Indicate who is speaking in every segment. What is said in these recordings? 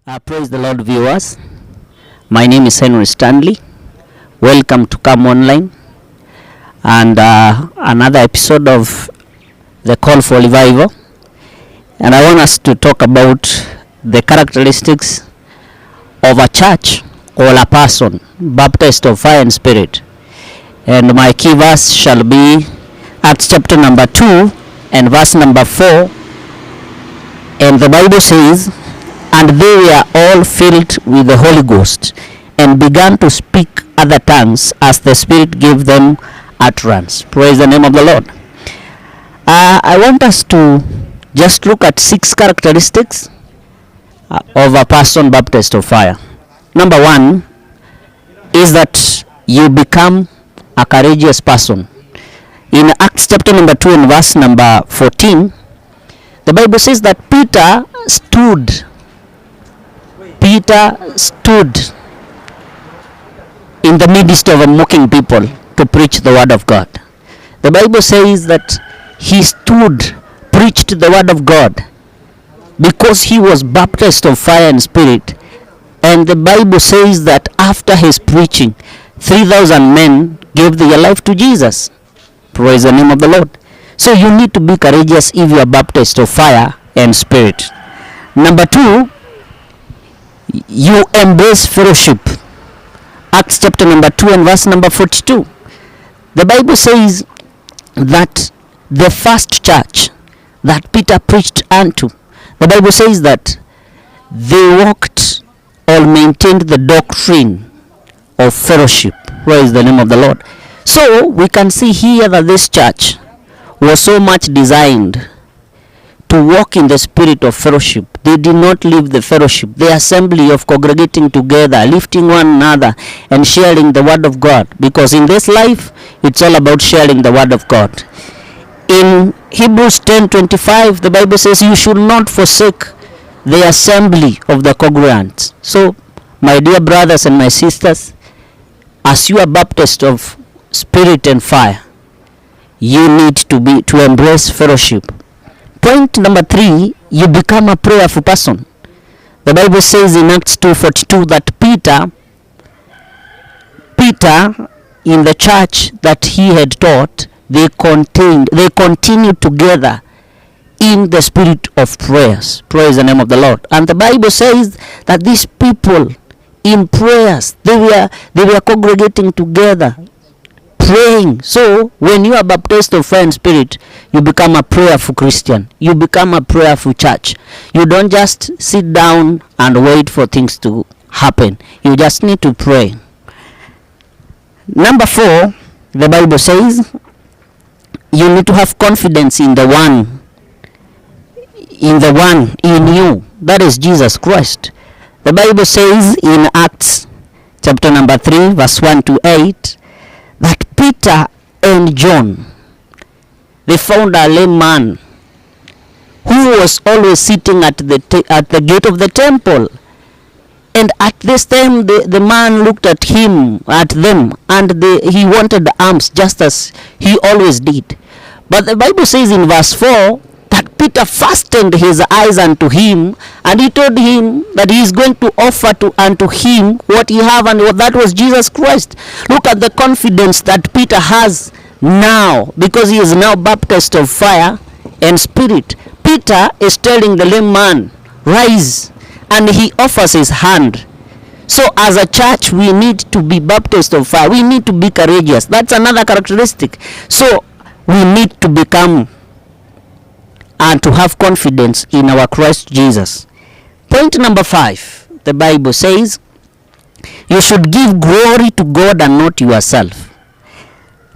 Speaker 1: Praise the Lord, viewers. My name is Henry Stanley. Welcome to Come Online and another episode of the Call for Revival. And I want us to talk about the characteristics of a church or a person baptized of fire and spirit. And my key verse shall be Acts chapter number 2 and verse number 4. And the Bible says, "And they were all filled with the Holy Ghost, and began to speak other tongues as the Spirit gave them utterance." Praise the name of the Lord. I want us to just look at 6 characteristics of a person baptized of fire. Number 1 is that you become a courageous person. In Acts chapter number 2 and verse number 14, the Bible says that Peter stood in the midst of a mocking people to preach the word of God. The Bible says that he stood, preached the word of God because he was baptized of fire and spirit. And the Bible says that after his preaching, 3,000 men gave their life to Jesus. Praise the name of the Lord. So you need to be courageous if you are baptized of fire and spirit. Number 2, you embrace fellowship. Acts chapter number 2 and verse number 42. The Bible says that the first church that Peter preached unto, the Bible says that they walked or maintained the doctrine of fellowship. Praise the name of the Lord. So we can see here that this church was so much designed to walk in the spirit of fellowship. They did not leave the fellowship, the assembly of congregating together, lifting one another and sharing the word of God, because in this life it's all about sharing the word of God. In Hebrews 10:25, the Bible says you should not forsake the assembly of the congregants. So my dear brothers and my sisters, as you are baptized of spirit and fire, you need to embrace fellowship. Point number 3, you become a prayerful person. The Bible says in Acts 2:42 that Peter in the church that he had taught, they continued together in the spirit of prayers. Praise the name of the Lord. And the Bible says that these people in prayers, they were congregating together, praying. So when you are baptized of fire and spirit, you become a prayerful Christian. You become a prayerful church. You don't just sit down and wait for things to happen. You just need to pray. Number 4, the Bible says you need to have confidence in the one in you, that is Jesus Christ. The Bible says in Acts chapter number 3 verse 1 to 8 that Peter and John, they found a lame man who was always sitting at the gate of the temple. And at this time the man looked at them, and he wanted alms just as he always did. But the Bible says in verse 4 that Peter fastened his eyes unto him, and he told him that he is going to offer unto him what he have, and that was Jesus Christ. Look at the confidence that Peter has now, because he is now baptized of fire and spirit. Peter is telling the lame man, rise, and he offers his hand. So as a church, we need to be baptized of fire. We need to be courageous. That's another characteristic. So we need to become and to have confidence in our Christ Jesus. Point number 5, the Bible says you should give glory to God and not yourself.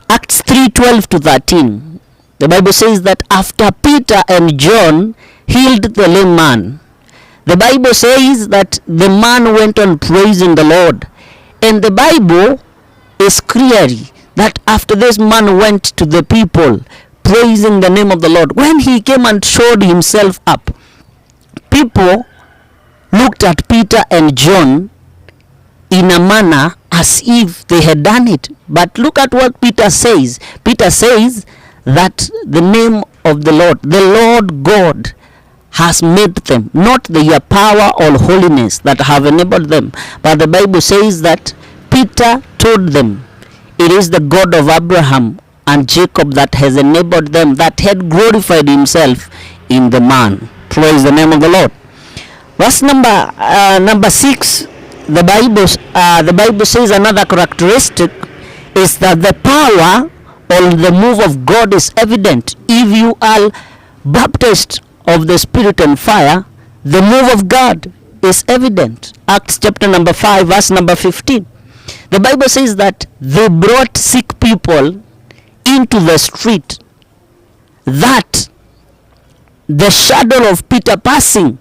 Speaker 1: Acts 3:12 to 13, the Bible says that after Peter and John healed the lame man, the Bible says that the man went on praising the Lord. And the Bible is clearly that after this man went to the people praising the name of the Lord, when he came and showed himself up, people looked at Peter and John in a manner as if they had done it. But look at what Peter says. Peter says that the name of the Lord God, has made them, not their power or holiness that have enabled them. But the Bible says that Peter told them, it is the God of Abraham and Jacob that has enabled them, that had glorified himself in the man. Praise the name of the Lord. Verse number 6, the Bible says another characteristic is that the power or the move of God is evident. If you are baptized of the Spirit and fire, the move of God is evident. Acts chapter number 5, verse number 15. The Bible says that they brought sick people into the street, that the shadow of Peter passing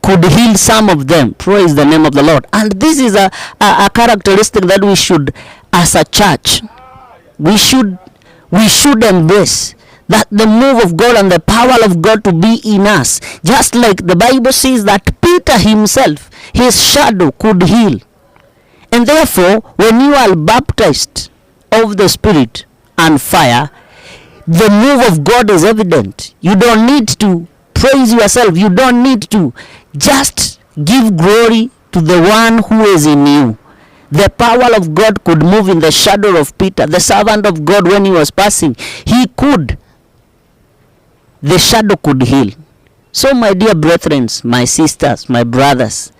Speaker 1: could heal some of them. Praise the name of the Lord. And this is a characteristic that we should, as a church, we should embrace, that the move of God and the power of God to be in us. Just like the Bible says that Peter himself, his shadow could heal. And therefore, when you are baptized of the Spirit and fire, the move of God is evident. You don't need to praise yourself. You don't need to just give glory to the one who is in you. The power of God could move in the shadow of Peter, the servant of God. When he was passing, the shadow could heal. So my dear brethren, my sisters, my brothers,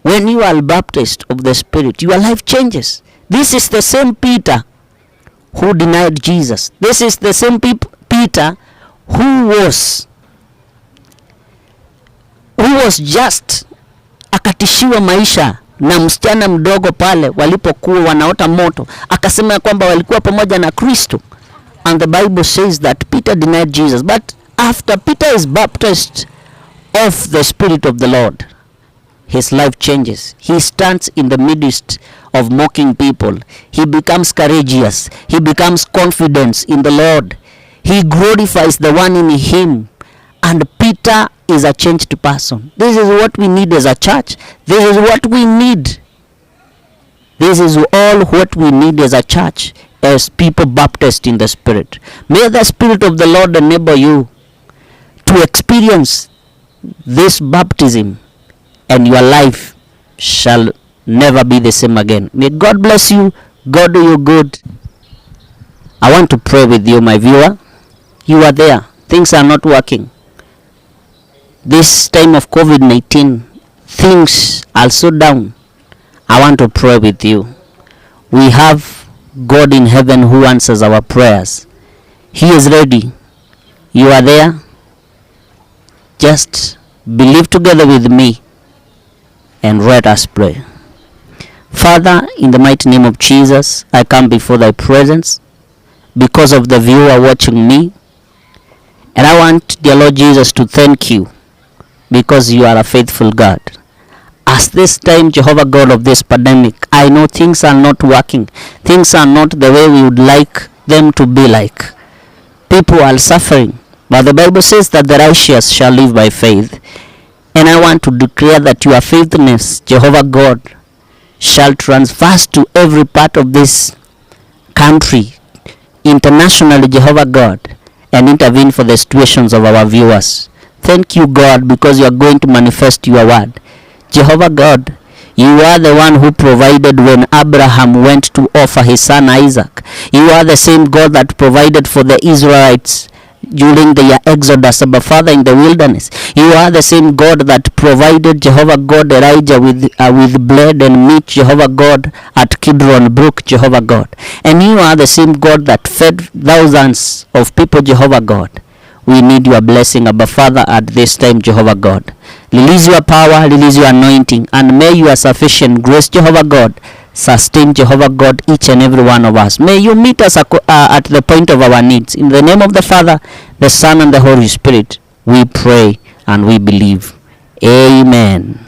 Speaker 1: when you are baptized of the Spirit, your life changes. This is the same Peter who denied Jesus. This is the same Peter who was just akatishiwa maisha na msichana mdogo pale walipokuwa wanaota moto, akasema kwamba walikuwa pamoja na Kristo. And the Bible says that Peter denied Jesus. But after Peter is baptized of the Spirit of the Lord, his life changes. He stands in the midst of mocking people. He becomes courageous. He becomes confident in the Lord. He glorifies the one in him. And Peter is a changed person. This is what we need as a church. This is what we need. This is all what we need as a church, as people baptized in the Spirit. May the Spirit of the Lord enable you to experience this baptism, and your life shall never be the same again. May God bless you. God do you good. I want to pray with you, my viewer. You are there. Things are not working. This time of COVID-19, things are so down. I want to pray with you. We have God in heaven who answers our prayers. He is ready. You are there. Just believe together with me and let us pray. Father, in the mighty name of Jesus, I come before thy presence because of the viewer watching me. And I want, dear Lord Jesus, to thank you because you are a faithful God. As this time, Jehovah God, of this pandemic, I know things are not working. Things are not the way we would like them to be like. People are suffering. But the Bible says that the righteous shall live by faith. And I want to declare that your faithfulness, Jehovah God, shall transverse to every part of this country, internationally, Jehovah God, and intervene for the situations of our viewers. Thank you, God, because you are going to manifest your word. Jehovah God, you are the one who provided when Abraham went to offer his son Isaac. You are the same God that provided for the Israelites during their exodus, Abba Father, in the wilderness. You are the same God that provided, Jehovah God, Elijah with bread and meat, Jehovah God, at Kidron Brook, Jehovah God. And you are the same God that fed thousands of people, Jehovah God. We need your blessing, Abba Father, at this time, Jehovah God. Release your power, release your anointing, and may your sufficient grace, Jehovah God, sustain, Jehovah God, each and every one of us. May you meet us at the point of our needs. In the name of the Father, the Son, and the Holy Spirit, we pray and we believe. Amen.